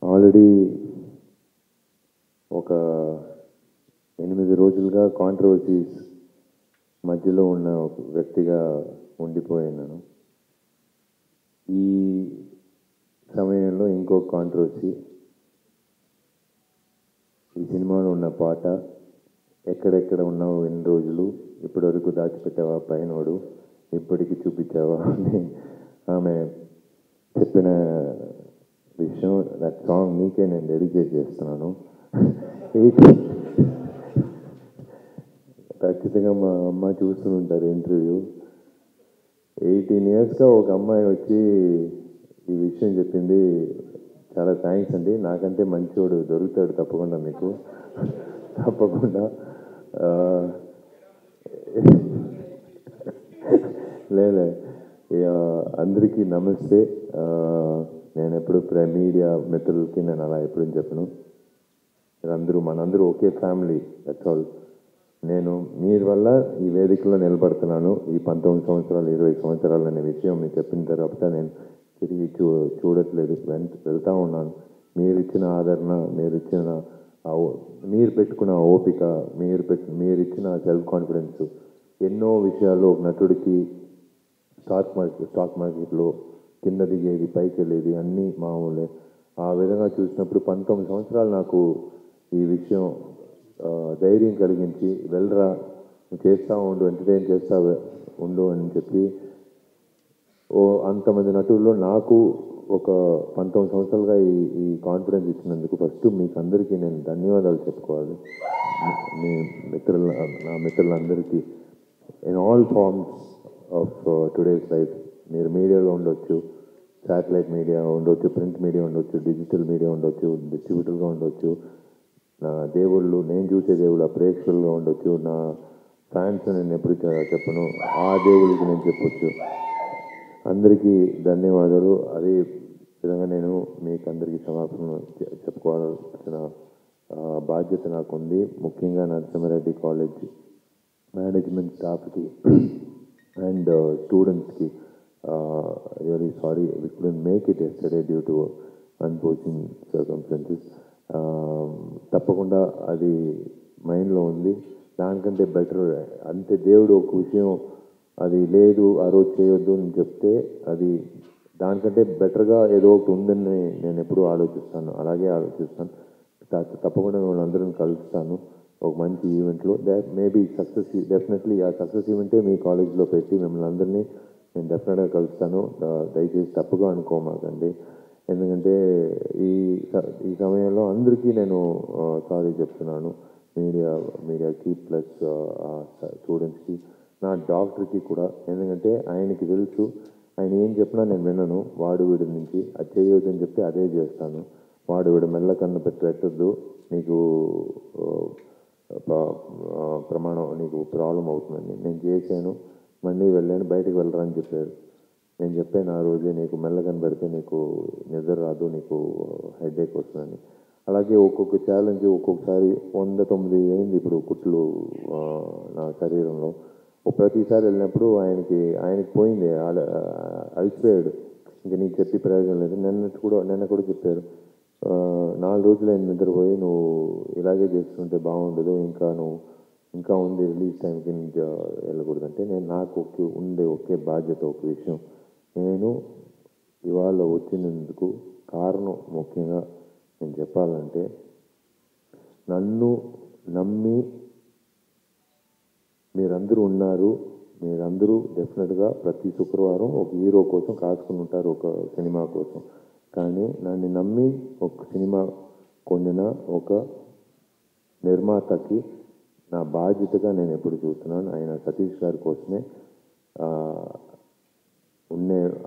Already ఒక 8 రోజులుగా controversies మధ్యలో ఉన్న ఒక వ్యక్తిగా ఉండిపోయినాను. ఈ సమయంలో ఇంకో కాంట్రవర్సీ, ఈ సినిమాలో ఉన్న పాట ఎక్కడెక్కడ ఉన్నావు ఎన్ని రోజులు, ఇప్పటివరకు దాచిపెట్టావా పైనోడు, ఇప్పటికి చూపించావా అని ఆమె చెప్పిన విషయం. దట్ సాంగ్ నీకే నేను డెడికేట్ చేస్తున్నాను. ఖచ్చితంగా మా అమ్మ చూస్తుంటారు ఇంటర్వ్యూ. 18 yearsగా ఒక అమ్మాయి వచ్చి ఈ విషయం చెప్పింది. చాలా థ్యాంక్స్ అండి. నాకంటే మంచివాడు దొరుకుతాడు తప్పకుండా మీకు, తప్పకుండా. లేలే, అందరికీ నమస్తే. నేను ఎప్పుడు మీడియా మిత్రులకి నేను అలా ఎప్పుడు చెప్పను. మనందరూ ఒకే ఫ్యామిలీ, దట్స్ ఆల్. నేను మీరు వల్ల ఈ వేదికలో నిలబడుతున్నాను. ఈ 19 సంవత్సరాలు 20 సంవత్సరాలు అనే విషయం మీకు చెప్పిన తర్వాత నేను తిరిగి చూడట్లేదు, వెళ్తూ ఉన్నాను. మీరు ఇచ్చిన ఆదరణ, మీరు పెట్టుకున్న ఓపిక, మీరు ఇచ్చిన సెల్ఫ్ కాన్ఫిడెన్స్, ఎన్నో విషయాల్లో ఒక నటుడికి స్టాక్ మార్కెట్లో కింద దిగేది పైకి వెళ్ళేది అన్నీ మామూలే. ఆ విధంగా చూసినప్పుడు 19 సంవత్సరాలు నాకు ఈ విషయం ధైర్యం కలిగించి, వెళ్ళరా నువ్వు చేస్తూ ఉండు, ఎంటర్టైన్ చేస్తూ ఉండు అని చెప్పి అంతమంది నటుల్లో నాకు ఒక 19 సంవత్సరాలుగా ఈ కాన్ఫిడెన్స్ ఇచ్చినందుకు ఫస్ట్ మీకు అందరికీ నేను ధన్యవాదాలు చెప్పుకోవాలి. నా మిత్రులందరికీ in all forms of today's life. మీరు మీడియాలో ఉండొచ్చు, శాటిలైట్ మీడియా ఉండొచ్చు, ప్రింట్ మీడియా ఉండొచ్చు, డిజిటల్ మీడియా ఉండొచ్చు, డిస్ట్రిబ్యూటర్గా ఉండొచ్చు, నా దేవుళ్ళు, నేను చూసే దేవుళ్ళు ఆ ప్రేక్షకులుగా ఉండొచ్చు, నా ఫ్యాన్స్ నేను ఎప్పుడు చెప్పను, ఆ దేవుళ్ళకి నేను చెప్పొచ్చు. అందరికీ ధన్యవాదాలు. అదే విధంగా నేను మీకు అందరికీ క్షమాపణ చెప్పుకోవాల్సిన బాధ్యత నాకుంది. ముఖ్యంగా నరసింహారెడ్డి కాలేజ్ మేనేజ్మెంట్ స్టాఫ్కి అండ్ స్టూడెంట్స్కి really sorry, we couldn't make it yesterday due to అన్ఫోర్చునేట్ circumstances. తప్పకుండా అది మైండ్లో ఉంది. దానికంటే బెటర్ అంతే, దేవుడు ఒక విషయం అది లేదు ఆ రోజు చేయొద్దు అని చెప్తే అది దానికంటే బెటర్గా ఏదో ఒకటి ఉందని నేను ఎప్పుడూ ఆలోచిస్తాను. అలాగే ఆలోచిస్తాను. తప్పకుండా మిమ్మల్ని అందరిని కలుస్తాను ఒక మంచి ఈవెంట్లో. మేబీ సక్సెస్, డెఫినెట్లీ ఆ సక్సెస్ ఈవెంటే మీ కాలేజ్లో పెట్టి మిమ్మల్ని అందరినీ నేను డెఫినెట్గా కలుస్తాను. దయచేసి తప్పుగా అనుకోమాకండి. ఎందుకంటే ఈ సమయంలో అందరికీ నేను సారీ చెప్తున్నాను. మీడియాకి ప్లస్ స్టూడెంట్స్కి, నా డాక్టర్కి కూడా. ఎందుకంటే ఆయనకి తెలుసు, ఆయన ఏం చెప్పినా నేను వినను. వాడు వీడి నుంచి అది చేయొద్దని చెప్తే అదే చేస్తాను. వాడు వీడు మెల్ల కన్ను పెట్టొద్దు, నీకు ప్రమాణం, నీకు ప్రాబ్లం అవుతుందని నేను చేశాను. మళ్ళీ వెళ్ళాను, బయటకు వెళ్ళరా అని చెప్పారు. నేను చెప్పాను ఆ రోజే, నీకు మెల్లకని పెడితే నీకు నిద్ర రాదు, నీకు హెడేక్ వస్తుందని. అలాగే ఒక్కొక్క ఛాలెంజ్ ఒక్కొక్కసారి 109 అయింది ఇప్పుడు కుట్లు నా శరీరంలో. ప్రతిసారి వెళ్ళినప్పుడు ఆయనకి పోయింది, అలసిపోయాడు. ఇంక నీకు చెప్పి ప్రయోజనం లేదు. నిన్న కూడా చెప్పారు, 4 రోజులు ఆయన నిద్రపోయి నువ్వు ఇలాగే చేస్తుంటే బాగుండదు, ఇంకా ఉంది రిలీజ్ టైంకి వెళ్ళకూడదంటే, నాకు ఉండే ఒకే బాధ్యత, ఒక విషయం. నేను ఇవాళ వచ్చినందుకు కారణం ముఖ్యంగా నేను చెప్పాలంటే, నన్ను నమ్మి మీరందరూ ఉన్నారు. మీరందరూ డెఫినెట్గా ప్రతి శుక్రవారం ఒక హీరో కోసం కాసుకుని ఉంటారు, ఒక సినిమా కోసం. కానీ నన్ను నమ్మి ఒక సినిమా కొనిన ఒక నిర్మాతకి నా బాధ్యతగా నేను ఎప్పుడు చూస్తున్నాను. ఆయన సతీష్ గారి కోసమే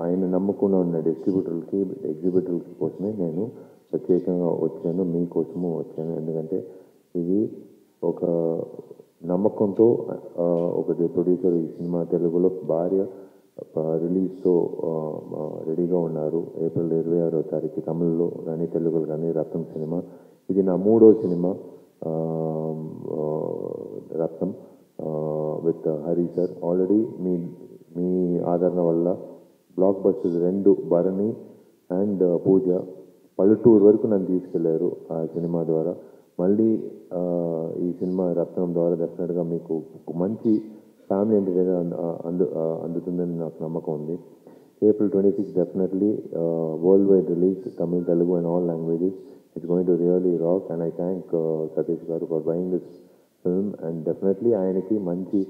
ఆయన నమ్ముకున్న ఉన్న డిస్ట్రిబ్యూటర్లకి, ఎగ్జిబ్యూటర్లకి కోసమే నేను ప్రత్యేకంగా వచ్చాను, మీకోసము వచ్చాను. ఎందుకంటే ఇది ఒక నమ్మకంతో ఒక ప్రొడ్యూసర్ ఈ సినిమా తెలుగులో భార్య రిలీజ్తో రెడీగా ఉన్నారు. ఏప్రిల్ 26వ తారీఖు తమిళ్లో కానీ తెలుగులో కానీ రత్నం సినిమా. ఇది నా 3వ cinema Rathnam with Hari sir. Already మీ ఆదరణ వల్ల blockbusters 2, Bharani and Pooja, పల్లెటూరు వరకు నన్ను తీసుకెళ్లారు ఆ సినిమా ద్వారా. మళ్ళీ ఈ సినిమా రత్నం ద్వారా డెఫినెట్గా మీకు మంచి ఫ్యామిలీ ఎంటర్టైనర్ అందుతుందని నాకు నమ్మకం ఉంది. April 26 definitely worldwide release, Tamil, Telugu and all languages. It's going to really rock, and I thank Satish Garu for buying this film, and definitely ఆయనకి మంచి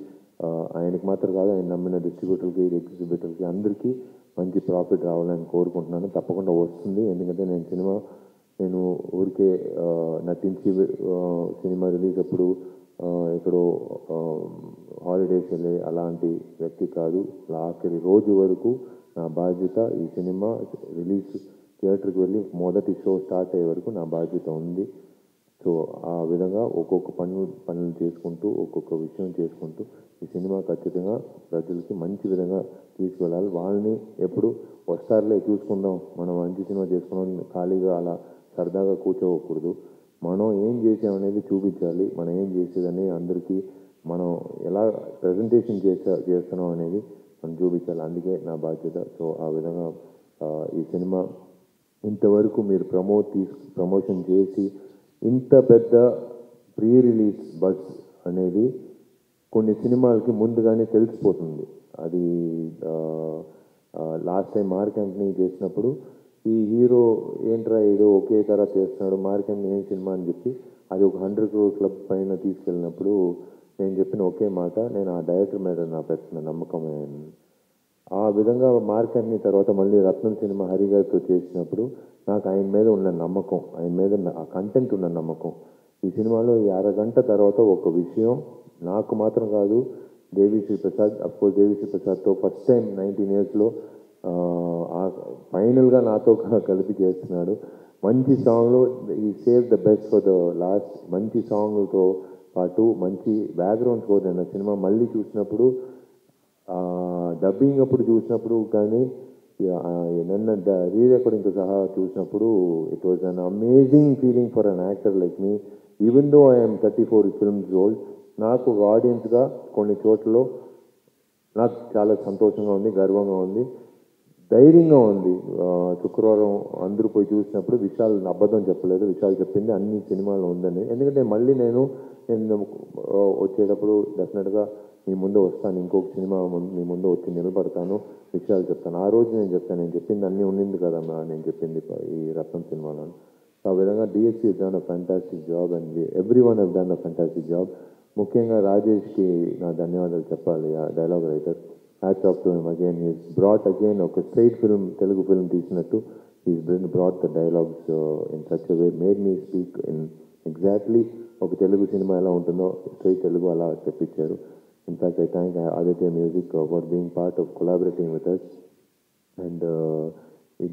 ఆయనకి మాత్రం కాదు, ఆయన నమ్మిన డిస్ట్రిబ్యూటర్కి, ఎగ్జిబిటర్కి అందరికీ మంచి ప్రాఫిట్ రావాలని కోరుకుంటున్నాను. తప్పకుండా వస్తుంది, ఎందుకంటే నేను ఊరికే నటించి సినిమా రిలీజ్ అప్పుడు ఎక్కడో హాలిడేస్ వెళ్ళే అలాంటి వ్యక్తి కాదు. ఆఖరి రోజు వరకు నా బాధ్యత ఈ సినిమా రిలీజ్ థియేటర్కి వెళ్ళి మొదటి షో స్టార్ట్ అయ్యే వరకు నా బాధ్యత ఉంది. సో ఆ విధంగా ఒక్కొక్క పనులు చేసుకుంటూ ఒక్కొక్క విషయం చేసుకుంటూ ఈ సినిమా ఖచ్చితంగా ప్రజలకి మంచి విధంగా తీసుకువెళ్ళాలి. వాళ్ళని ఎప్పుడు వస్తారులే చూసుకుందాం, మనం మంచి సినిమా చేసుకున్నాం ఖాళీగా అలా సరదాగా కూర్చోకూడదు. మనం ఏం చేసామనేది చూపించాలి. మనం ఏం చేసేదని అందరికీ మనం ఎలా ప్రజెంటేషన్ చేస్తున్నాం అనేది మనం చూపించాలి. అందుకే నా బాధ్యత. సో ఆ విధంగా ఈ సినిమా ఇంతవరకు మీరు ప్రమోషన్ చేసి ఇంత పెద్ద ప్రీ రిలీజ్ బజ్ అనేది కొన్ని సినిమాలకి ముందుగానే తెలిసిపోతుంది. అది లాస్ట్ టైం మార్క్ యాంటనీ చేసినప్పుడు ఈ హీరో ఏంట్రా ఏదో ఒకే తర చేస్తున్నాడు, మార్క్ యాంటనీ ఏం సినిమా అని చెప్పి అది ఒక 100 crore క్లబ్ పైన తీసుకెళ్ళినప్పుడు నేను చెప్పిన ఒకే మాట, నేను ఆ డైరెక్టర్ మీద నా పెట్టిన నమ్మకమే. ఆ విధంగా మార్క్ యాంటనీ తర్వాత మళ్ళీ రత్నం సినిమా హరి గారితో చేసినప్పుడు నాకు ఆయన మీద ఉన్న నమ్మకం, ఆయన మీద ఆ కంటెంట్ ఉన్న నమ్మకం. ఈ సినిమాలో ఈ అరగంట తర్వాత ఒక విషయం నాకు మాత్రం కాదు, దేవిశ్రీ ప్రసాద్, అఫ్కోర్స్ దేవిశ్రీ ప్రసాద్తో ఫస్ట్ టైం 19 yearsలో ఫైనల్గా నాతో కలిపి చేస్తున్నాడు. మంచి సాంగ్లో ఈ save the best for the last. మంచి సాంగ్తో పాటు మంచి బ్యాక్గ్రౌండ్ స్కోర్. నేను సినిమా మళ్ళీ చూసినప్పుడు డబ్బింగ్ అప్పుడు చూసినప్పుడు కానీ నిన్న రీ రికార్డింగ్తో సహా చూసినప్పుడు it was an amazing feeling for an actor like me. Even though I'm 34 films old, నాకు ఒక ఆడియన్స్గా కొన్ని చోట్లలో నాకు చాలా సంతోషంగా ఉంది, గర్వంగా ఉంది, ధైర్యంగా ఉంది. శుక్రవారం అందరూ పోయి చూసినప్పుడు విశాల్ అబద్ధం చెప్పలేదు, విశాల్ చెప్పింది అన్ని సినిమాల్లో ఉందని. ఎందుకంటే మళ్ళీ నేను వచ్చేటప్పుడు డెఫినెట్గా మీ ముందు వస్తాను, ఇంకొక సినిమా మీ ముందు వచ్చి నిలబడతాను, విషయాలు చెప్తాను. ఆ రోజు నేను చెప్పింది అన్నీ ఉండింది కదమ్మా నేను చెప్పింది ఈ రత్నం సినిమాలో. సో ఆ విధంగా DSP has done a fantastic job and everyone has done a fantastic job. ముఖ్యంగా రాజేష్కి నా ధన్యవాదాలు చెప్పాలి, ఆ dialogue writer. Hats off to him again. He's brought again ఒక స్ట్రైట్ ఫిల్మ్, తెలుగు ఫిల్మ్ తీసినట్టు he's brought the dialogues in such a way, made me speak in exactly ఒక Telugu cinema ఎలా ఉంటుందో స్ట్రైట్ తెలుగు అలా చెప్పించారు. In fact, I thank Aditya Music for being part of collaborating with us. And ఈ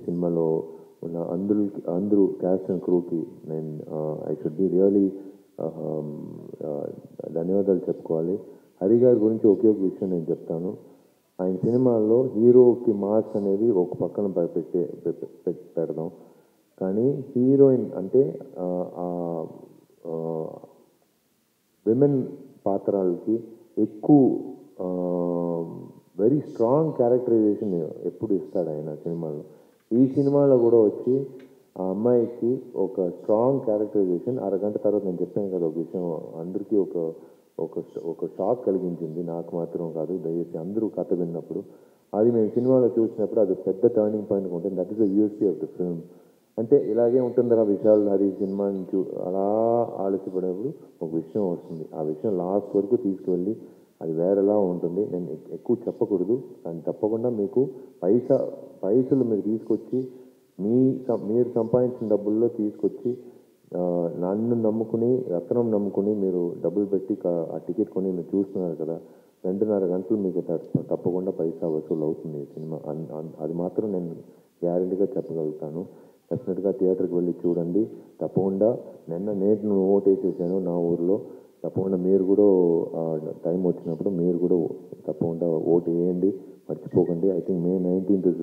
సినిమాలో ఉన్న అందరూ క్యాస్ట్ అండ్ క్రూకి నేను ఐ షుడ్ బి రియలీ ధన్యవాదాలు చెప్పుకోవాలి. హరి గారి గురించి ఒకే ఒక విషయం నేను చెప్తాను. ఆయన సినిమాల్లో హీరోకి మార్క్స్ అనేది ఒక పక్కన పెడదాం, కానీ హీరోయిన్ అంటే విమెన్ పాత్రలకి ఎక్కువ వెరీ స్ట్రాంగ్ క్యారెక్టరైజేషన్ ఎప్పుడు ఇస్తాడు ఆయన సినిమాలో. ఈ సినిమాలో కూడా వచ్చి ఆ అమ్మాయికి ఒక స్ట్రాంగ్ క్యారెక్టరైజేషన్. అరగంట తర్వాత నేను చెప్పాను కదా ఒక విషయం, అందరికీ ఒక షాక్ కలిగించింది, నాకు మాత్రం కాదు, దయచేసి అందరూ కథ విన్నప్పుడు. అది మేము సినిమాలో చూసినప్పుడు అది పెద్ద టర్నింగ్ పాయింట్ ఉంటుంది. That is the USP of the film. అంటే ఇలాగే ఉంటుందిరా విశాల్ హరి సినిమా నుంచి అలా ఆలోచపడేప్పుడు ఒక విషయం వస్తుంది. ఆ విషయం లాస్ట్ వరకు తీసుకువెళ్ళి అది వేరేలా ఉంటుంది. నేను ఎక్కువ చెప్పకూడదు, కానీ తప్పకుండా మీకు పైసలు మీరు తీసుకొచ్చి మీరు సంపాదించిన డబ్బుల్లో తీసుకొచ్చి నన్ను నమ్ముకుని, రత్నం నమ్ముకుని మీరు డబ్బులు పెట్టి ఆ టికెట్ కొని మీరు చూస్తున్నారు కదా, 2.5 గంటలు మీకు తప్పకుండా పైసా వసూలు అవుతుంది ఈ సినిమా. అది మాత్రం నేను గ్యారెంటీగా చెప్పగలుగుతాను. డెఫినెట్గా థియేటర్కి వెళ్ళి చూడండి. తప్పకుండా నేను ఓటేసేసాను నా ఊరిలో. తప్పకుండా మీరు కూడా టైం వచ్చినప్పుడు మీరు కూడా తప్పకుండా ఓటు వేయండి, మర్చిపోకండి. I think May 13th is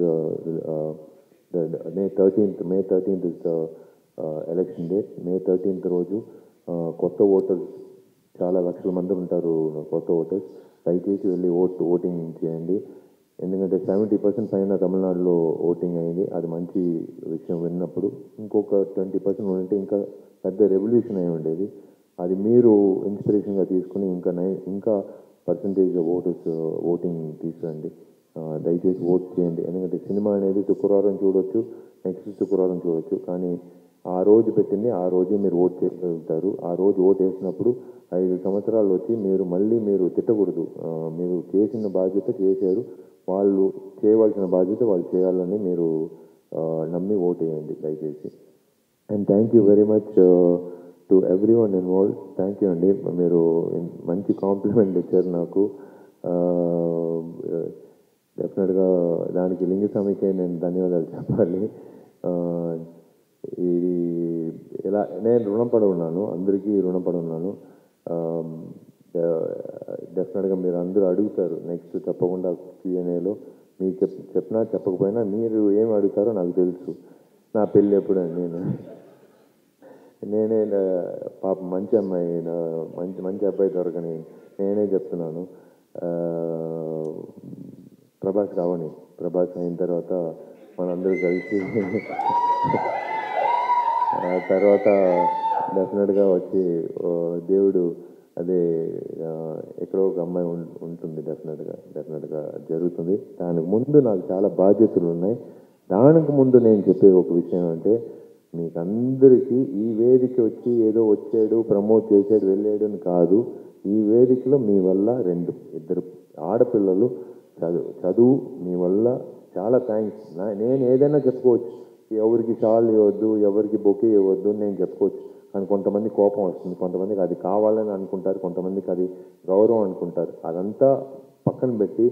May 13th is the election date. May 13th రోజు కొత్త ఓటర్స్ చాలా లక్షల మంది ఉంటారు, కొత్త ఓటర్స్. దయచేసి వెళ్ళి ఓటింగ్ చేయండి. ఎందుకంటే 70% పైన తమిళనాడులో ఓటింగ్ అయింది. అది మంచి విషయం విన్నప్పుడు. ఇంకొక 20% ఉంటే ఇంకా పెద్ద రెవల్యూషన్ అయి ఉండేది. అది మీరు ఇన్స్పిరేషన్గా తీసుకుని ఇంకా పర్సంటేజ్ ఓటింగ్ తీసుకురండి. దయచేసి ఓట్ చేయండి. ఎందుకంటే సినిమా అనేది శుక్రవారం చూడొచ్చు, నెక్స్ట్ శుక్రవారం చూడొచ్చు, కానీ ఆ రోజు పెట్టింది ఆ రోజే మీరు ఓట్ చేయగలుగుతారు. ఆ రోజు ఓట్ వేసినప్పుడు 5 సంవత్సరాలు వచ్చి మీరు తిట్టకూడదు. మీరు చేసిన బాధ్యత చేశారు, వాళ్ళు చేయవలసిన బాధ్యత వాళ్ళు చేయాలని మీరు నమ్మి ఓట్ వేయండి దయచేసి. And thank you very much to every one involve. Thank you అండి, మీరు మంచి కాంప్లిమెంట్ ఇచ్చారు నాకు. డెఫినెట్గా దానికి లింగస్వామికే నేను ధన్యవాదాలు చెప్పాలి. ఇది ఇలా నేను రుణపడి ఉన్నాను, అందరికీ రుణపడి ఉన్నాను. డెఫినెట్గా మీరు అందరూ అడుగుతారు నెక్స్ట్, తప్పకుండా Q&Aలో మీరు చెప్పినా చెప్పకపోయినా మీరు ఏం అడుగుతారో నాకు తెలుసు. నా పెళ్ళి ఎప్పుడని నేనే పాప మంచి అమ్మాయి, మంచి అబ్బాయి దొరకని నేనే చెప్తున్నాను. ప్రభాస్ రావని, ప్రభాస్ అయిన తర్వాత మనందరూ కలిసి తర్వాత డెఫినెట్గా వచ్చి దేవుడు అదే ఎక్కడో ఒక అమ్మాయి ఉంటుంది, డెఫినెట్గా జరుగుతుంది. దానికి ముందు నాకు చాలా బాధ్యతలు ఉన్నాయి. దానికి ముందు నేను చెప్పే ఒక విషయం అంటే, మీకు అందరికీ ఈ వేదిక వచ్చి ఏదో వచ్చాడు ప్రమోట్ చేసాడు వెళ్ళాడు అని కాదు. ఈ వేదికలో మీ వల్ల ఇద్దరు ఆడపిల్లలు చదువు మీ వల్ల చాలా థ్యాంక్స్. నేను ఏదైనా చెప్పుకోవచ్చు, ఎవరికి షాల్ ఇవ్వద్దు, ఎవరికి బొకే ఇవ్వద్దు నేను చెప్పుకోవచ్చు, కానీ కొంతమంది కోపం వస్తుంది, కొంతమందికి అది కావాలని అనుకుంటారు, కొంతమందికి అది గౌరవం అనుకుంటారు. అదంతా పక్కన పెట్టి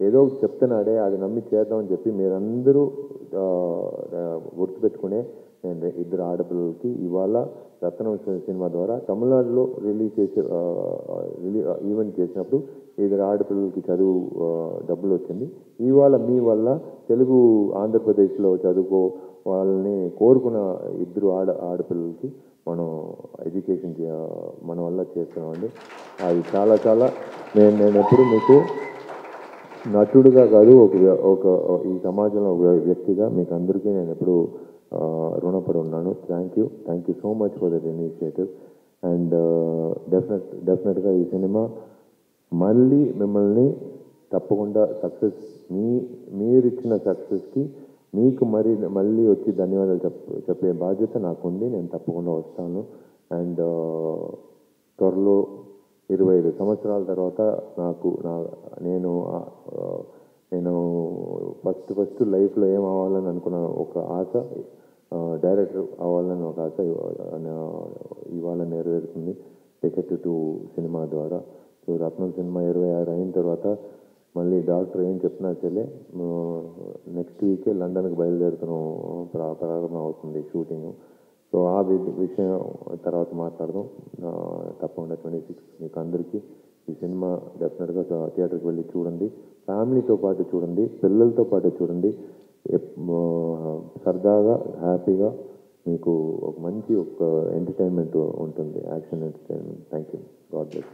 ఏదో చెప్తున్నాడే అది నమ్మి చేద్దామని చెప్పి మీరందరూ గుర్తుపెట్టుకునే నేను ఇద్దరు ఆడపిల్లలకి ఇవాళ రత్నం సినిమా ద్వారా తమిళనాడులో ఈవెంట్ చేసినప్పుడు ఇద్దరు ఆడపిల్లలకి చదువు డబ్బులు వచ్చింది. ఇవాళ మీ వల్ల తెలుగు ఆంధ్రప్రదేశ్లో చదువుకో వాళ్ళని కోరుకున్న ఇద్దరు ఆడపిల్లలకి మనం ఎడ్యుకేషన్ మన వల్ల చేస్తున్నామండి. అది చాలా నేను ఎప్పుడు మీకు నటుడుగా కాదు, ఒక ఈ సమాజంలో ఒక వ్యక్తిగా మీకు అందరికీ నేను ఎప్పుడు రుణపడి ఉన్నాను. Thank you so much for that initiative. And డెఫినెట్గా ఈ సినిమా మళ్ళీ మిమ్మల్ని తప్పకుండా సక్సెస్, మీరు ఇచ్చిన సక్సెస్కి మీకు మళ్ళీ వచ్చి ధన్యవాదాలు చెప్పే బాధ్యత నాకుంది. నేను తప్పకుండా వస్తాను. అండ్ త్వరలో 25 సంవత్సరాల తర్వాత నేను ఫస్ట్ లైఫ్లో ఏం అవ్వాలని అనుకున్న ఒక ఆశ, డైరెక్టర్ అవ్వాలని ఒక ఆశ ఇవాళ నెరవేరుతుంది టికెట్ టు సినిమా ద్వారా. సో రత్నం సినిమా 26 అయిన తర్వాత మళ్ళీ డాక్టర్ ఏం చెప్పినా సరే నెక్స్ట్ వీకే లండన్కి బయలుదేరుతున్నాం, ప్రారంభం అవుతుంది షూటింగ్. సో ఆ విషయం తర్వాత మాట్లాడదాం. తప్పకుండా 26 మీకు అందరికీ ఈ సినిమా డెఫినెట్గా థియేటర్కి వెళ్ళి చూడండి, ఫ్యామిలీతో పాటు చూడండి, పిల్లలతో పాటు చూడండి. సరదాగా హ్యాపీగా మీకు ఒక మంచి ఎంటర్టైన్మెంట్ ఉంటుంది, action entertainment. Thank you. God bless.